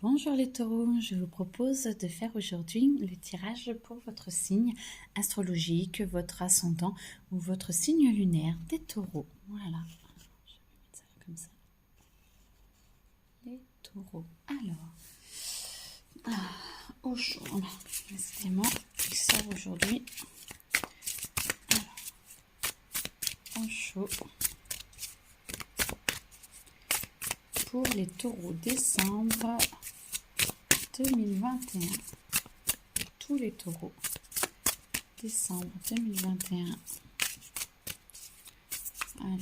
Bonjour les taureaux, je vous propose de faire aujourd'hui le tirage pour votre signe astrologique, votre ascendant ou votre signe lunaire des taureaux. Voilà, je vais mettre ça comme ça. Les taureaux. Alors, au chaud, décidément, il sort aujourd'hui. Alors, au chaud. Pour les taureaux décembre 2021. Tous les taureaux. Décembre 2021. Allez,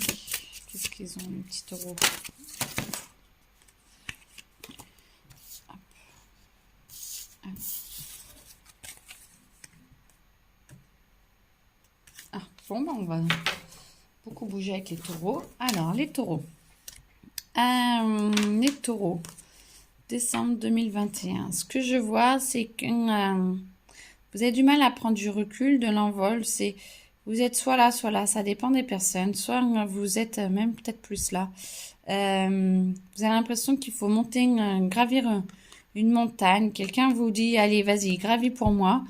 qu'est-ce qu'ils ont, les petits taureaux? Hop. Ah, bon, on va beaucoup bouger avec les taureaux. Alors, les taureaux. Les taureaux. Décembre 2021. Ce que je vois, c'est que vous avez du mal à prendre du recul, de l'envol. Vous êtes soit là, ça dépend des personnes. Soit vous êtes même peut-être plus là. Vous avez l'impression qu'il faut monter, gravir une montagne. Quelqu'un vous dit, allez, vas-y, gravis pour moi.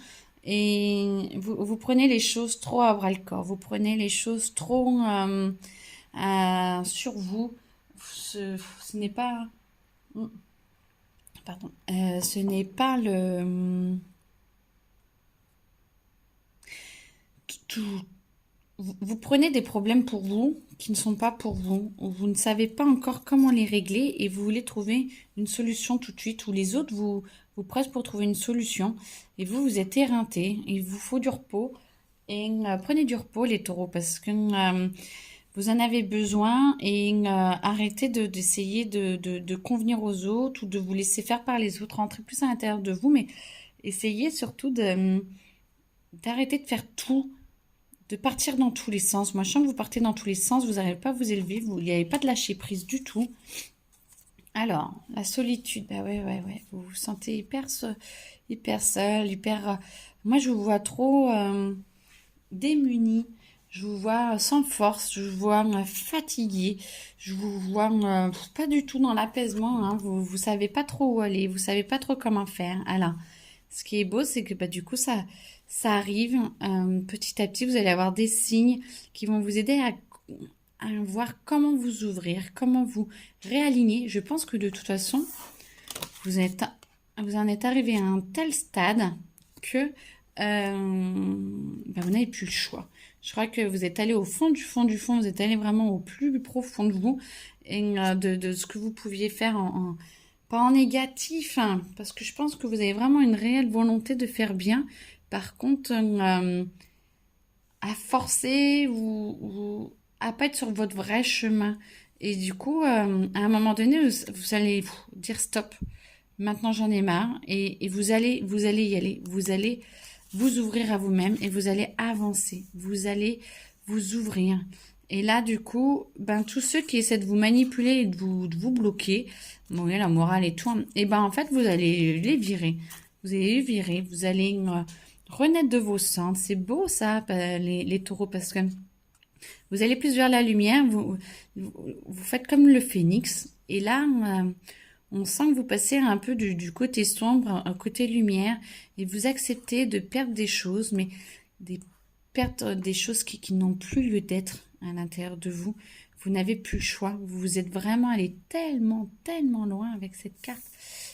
Et vous prenez les choses trop à bras-le-corps. Vous prenez les choses trop sur vous. Ce n'est pas... Pardon. Ce n'est pas le... Vous prenez des problèmes pour vous qui ne sont pas pour vous. Vous ne savez pas encore comment les régler et vous voulez trouver une solution tout de suite. Ou les autres vous pressent pour trouver une solution. Et vous êtes éreinté. Il vous faut du repos. Et prenez du repos les taureaux parce que... vous en avez besoin et arrêtez d'essayer de convenir aux autres ou de vous laisser faire par les autres. Rentrez plus à l'intérieur de vous, mais essayez surtout d'arrêter de faire tout, de partir dans tous les sens. Moi, je sens que vous partez dans tous les sens, vous n'arrivez pas à vous élever, il n'y avait pas de lâcher prise du tout. Alors, la solitude, bah ouais, vous vous sentez hyper seul, moi, je vous vois trop démuni. Je vous vois sans force, je vous vois fatigué, je vous vois pas du tout dans l'apaisement, hein. Vous savez pas trop où aller, vous savez pas trop comment faire. Alors, ce qui est beau, c'est que du coup, ça arrive petit à petit, vous allez avoir des signes qui vont vous aider à voir comment vous ouvrir, comment vous réaligner. Je pense que de toute façon, vous en êtes arrivé à un tel stade que vous n'avez plus le choix. Je crois que vous êtes allé au fond du fond du fond, vous êtes allé vraiment au plus profond de vous et de ce que vous pouviez faire pas en négatif, hein, parce que je pense que vous avez vraiment une réelle volonté de faire bien. Par contre, à forcer ou à pas être sur votre vrai chemin. Et du coup, à un moment donné, vous allez dire stop. Maintenant, j'en ai marre. Et vous allez y aller. Vous allez vous ouvrir à vous-même et vous allez avancer. Vous allez vous ouvrir. Et là, du coup, tous ceux qui essaient de vous manipuler et de vous bloquer, bon, la morale et tout, et en fait, vous allez les virer. Vous allez les virer. Vous allez renaître de vos cendres. C'est beau, ça, les taureaux, parce que vous allez plus vers la lumière. Vous faites comme le phénix. Et là, on sent que vous passez un peu du côté sombre au côté lumière et vous acceptez de perdre des choses, mais perdre des choses qui n'ont plus lieu d'être à l'intérieur de vous. Vous n'avez plus le choix. Vous êtes vraiment allé tellement, tellement loin avec cette carte.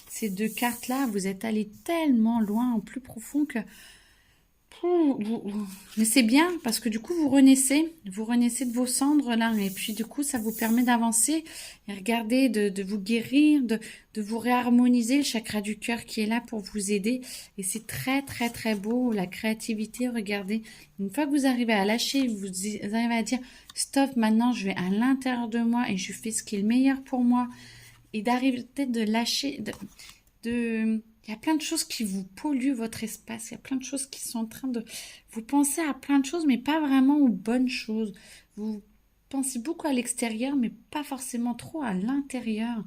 Ces deux cartes-là, vous êtes allé tellement loin, en plus profond que... Mais c'est bien parce que du coup vous renaissez de vos cendres là et puis du coup ça vous permet d'avancer et regardez de vous guérir, de vous réharmoniser le chakra du cœur qui est là pour vous aider et c'est très très très beau la créativité. Regardez, une fois que vous arrivez à lâcher, vous arrivez à dire stop, maintenant je vais à l'intérieur de moi et je fais ce qui est le meilleur pour moi et d'arriver peut-être de lâcher il y a plein de choses qui vous polluent votre espace. Il y a plein de choses qui sont en train de... Vous pensez à plein de choses, mais pas vraiment aux bonnes choses. Vous pensez beaucoup à l'extérieur, mais pas forcément trop à l'intérieur.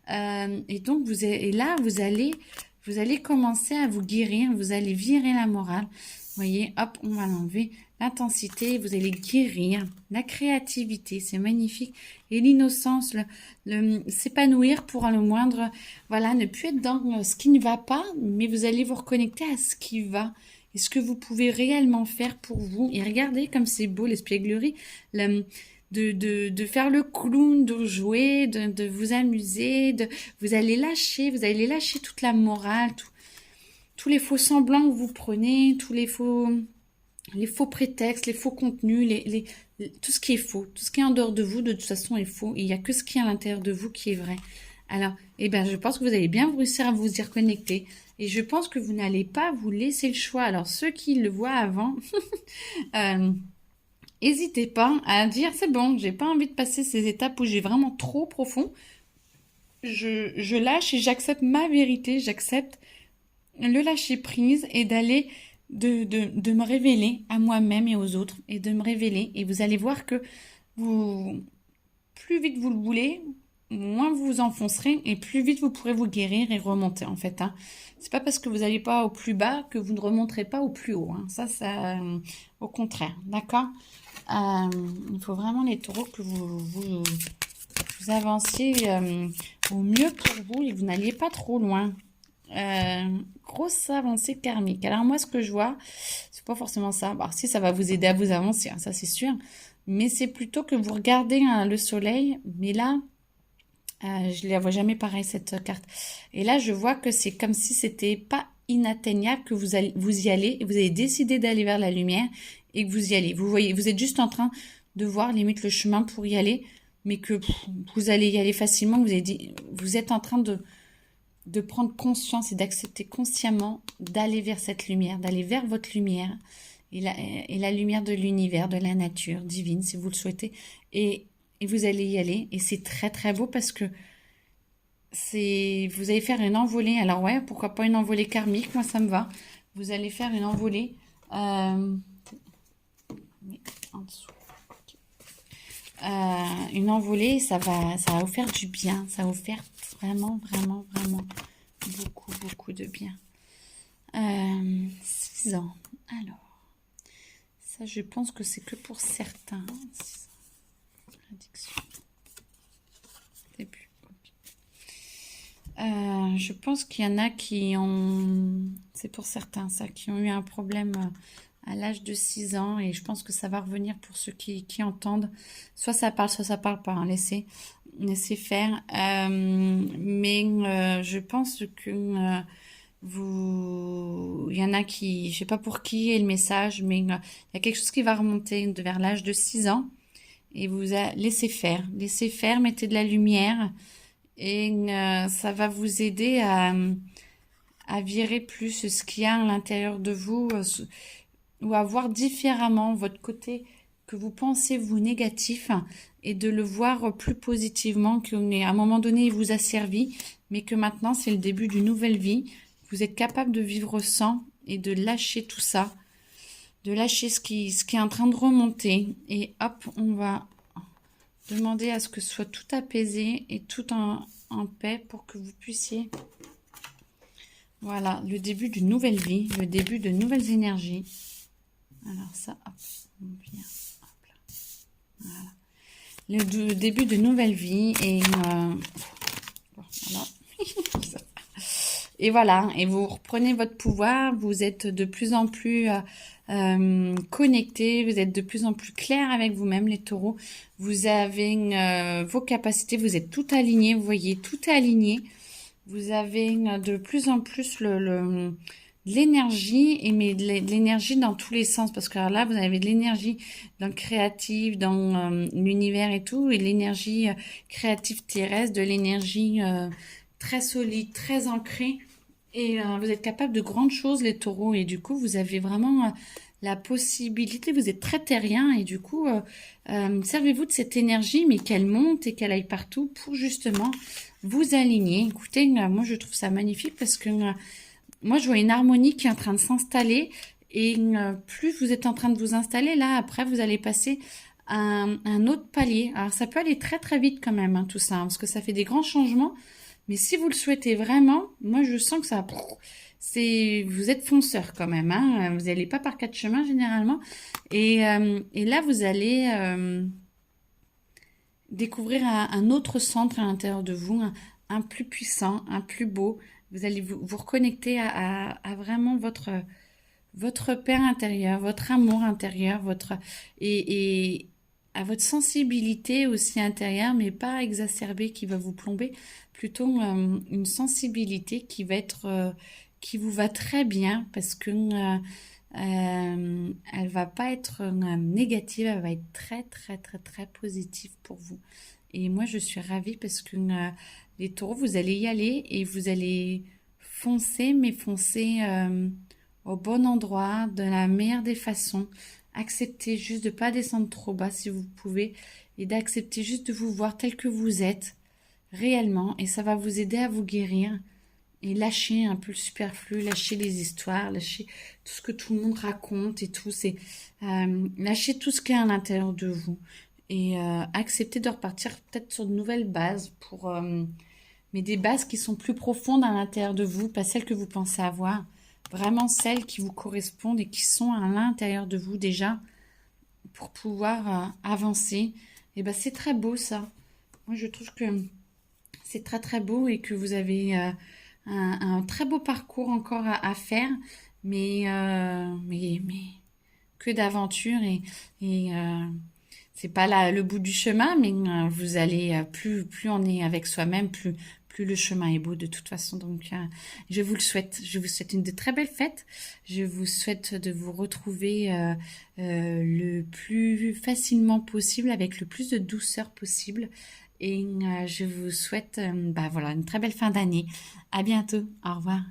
Et donc, là, vous allez commencer à vous guérir. Vous allez virer la morale. Vous voyez, hop, on va l'enlever. l'intensité, vous allez guérir, la créativité, c'est magnifique, et l'innocence, s'épanouir pour le moindre, voilà, ne plus être dans ce qui ne va pas, mais vous allez vous reconnecter à ce qui va, et ce que vous pouvez réellement faire pour vous. Et regardez comme c'est beau l'espièglerie, de faire le clown, de jouer, de vous amuser, vous allez lâcher toute la morale, tous les faux semblants que vous prenez, tous les faux prétextes, les faux contenus, tout ce qui est faux, tout ce qui est en dehors de vous, de toute façon, est faux. Il n'y a que ce qui est à l'intérieur de vous qui est vrai. Alors, je pense que vous allez bien réussir à vous y reconnecter. Et je pense que vous n'allez pas vous laisser le choix. Alors, ceux qui le voient avant, n'hésitez pas à dire, c'est bon, j'ai pas envie de passer ces étapes où j'ai vraiment trop profond. Je lâche et j'accepte ma vérité, j'accepte le lâcher prise et d'aller de me révéler à moi-même et aux autres et de me révéler. Et vous allez voir que plus vite vous le voulez, moins vous vous enfoncerez et plus vite vous pourrez vous guérir et remonter en fait. C'est pas parce que vous n'allez pas au plus bas que vous ne remonterez pas au plus haut. Ça, au contraire, d'accord. Il faut vraiment les taureaux que vous avanciez au mieux pour vous et vous n'alliez pas trop loin. Grosse avancée karmique. Alors moi, ce que je vois, c'est pas forcément ça. Alors, si ça va vous aider à vous avancer, ça c'est sûr. Mais c'est plutôt que vous regardez le soleil. Mais là, je ne la vois jamais pareil cette carte. Et là, je vois que c'est comme si c'était pas inatteignable, que vous y allez et vous avez décidé d'aller vers la lumière et que vous y allez. Vous voyez, vous êtes juste en train de voir limite le chemin pour y aller, mais que vous allez y aller facilement. Vous êtes en train de prendre conscience et d'accepter consciemment d'aller vers cette lumière, d'aller vers votre lumière et la lumière de l'univers, de la nature divine, si vous le souhaitez. Et vous allez y aller. Et c'est très, très beau parce que vous allez faire une envolée. Alors ouais, pourquoi pas une envolée karmique, moi ça me va. Vous allez faire une envolée en dessous. Une envolée, ça va vous faire du bien. Ça va vous faire vraiment, vraiment, vraiment beaucoup, beaucoup de bien. 6 ans. Alors, ça, je pense que c'est que pour certains. 6 ans. Addiction. Début. Okay. Je pense qu'il y en a qui ont... C'est pour certains, ça, qui ont eu un problème... à l'âge de 6 ans, et je pense que ça va revenir pour ceux qui entendent. Soit ça parle pas, laissez faire. Mais je pense que il y en a qui, je sais pas pour qui est le message, mais il y a quelque chose qui va remonter vers l'âge de 6 ans, et laissez faire, mettez de la lumière, et ça va vous aider à virer plus ce qu'il y a à l'intérieur de vous, ou à voir différemment votre côté que vous pensez vous négatif et de le voir plus positivement, qu'à un moment donné il vous a servi, mais que maintenant c'est le début d'une nouvelle vie. Vous êtes capable de vivre sans et de lâcher tout ça, de lâcher ce qui est en train de remonter, et hop, on va demander à ce que ce soit tout apaisé et tout en paix pour que vous puissiez, voilà, le début d'une nouvelle vie, le début de nouvelles énergies. Alors ça, hop, on vient, hop là. Voilà. Le début de nouvelle vie et voilà. Et voilà, et vous reprenez votre pouvoir, vous êtes de plus en plus connectés, vous êtes de plus en plus clair avec vous-même, les taureaux. Vous avez vos capacités, vous êtes tout aligné, vous voyez, tout est aligné. Vous avez de plus en plus l'énergie, mais de l'énergie dans tous les sens, parce que là vous avez de l'énergie dans le créatif, dans l'univers et tout, et l'énergie créative terrestre, de l'énergie très solide, très ancrée, et vous êtes capable de grandes choses, les taureaux, et du coup vous avez vraiment la possibilité, vous êtes très terrien, et du coup servez-vous de cette énergie, mais qu'elle monte et qu'elle aille partout pour justement vous aligner. Écoutez, moi je trouve ça magnifique, parce que moi, je vois une harmonie qui est en train de s'installer, et plus vous êtes en train de vous installer, là, après, vous allez passer à un autre palier. Alors, ça peut aller très, très vite quand même, tout ça, parce que ça fait des grands changements. Mais si vous le souhaitez vraiment, moi, je sens que ça... vous êtes fonceur quand même, hein. Vous n'allez pas par quatre chemins généralement. Et là, vous allez découvrir un autre centre à l'intérieur de vous, un plus puissant, un plus beau. Vous allez vous reconnecter à vraiment votre paix intérieure, votre amour intérieur, et à votre sensibilité aussi intérieure, mais pas exacerbée qui va vous plomber, plutôt une sensibilité qui vous va très bien parce que elle va pas être négative, elle va être très très très très positive pour vous. Et moi je suis ravie parce que les taureaux, vous allez y aller et vous allez foncer, mais foncer au bon endroit, de la meilleure des façons. Acceptez juste de pas descendre trop bas si vous pouvez et d'accepter juste de vous voir tel que vous êtes réellement et ça va vous aider à vous guérir et lâcher un peu le superflu, lâcher les histoires, lâcher tout ce que tout le monde raconte et tout. C'est lâcher tout ce qu'il y a à l'intérieur de vous et accepter de repartir peut-être sur de nouvelles bases mais des bases qui sont plus profondes à l'intérieur de vous, pas celles que vous pensez avoir, vraiment celles qui vous correspondent et qui sont à l'intérieur de vous déjà pour pouvoir avancer. Et ben c'est très beau ça. Moi je trouve que c'est très très beau et que vous avez un très beau parcours encore à faire, mais que d'aventure et c'est pas là le bout du chemin, mais vous allez plus on est avec soi-même, plus le chemin est beau de toute façon. Donc je vous le souhaite. Je vous souhaite une de très belles fêtes. Je vous souhaite de vous retrouver le plus facilement possible, avec le plus de douceur possible. Et je vous souhaite bah voilà, une très belle fin d'année. À bientôt. Au revoir.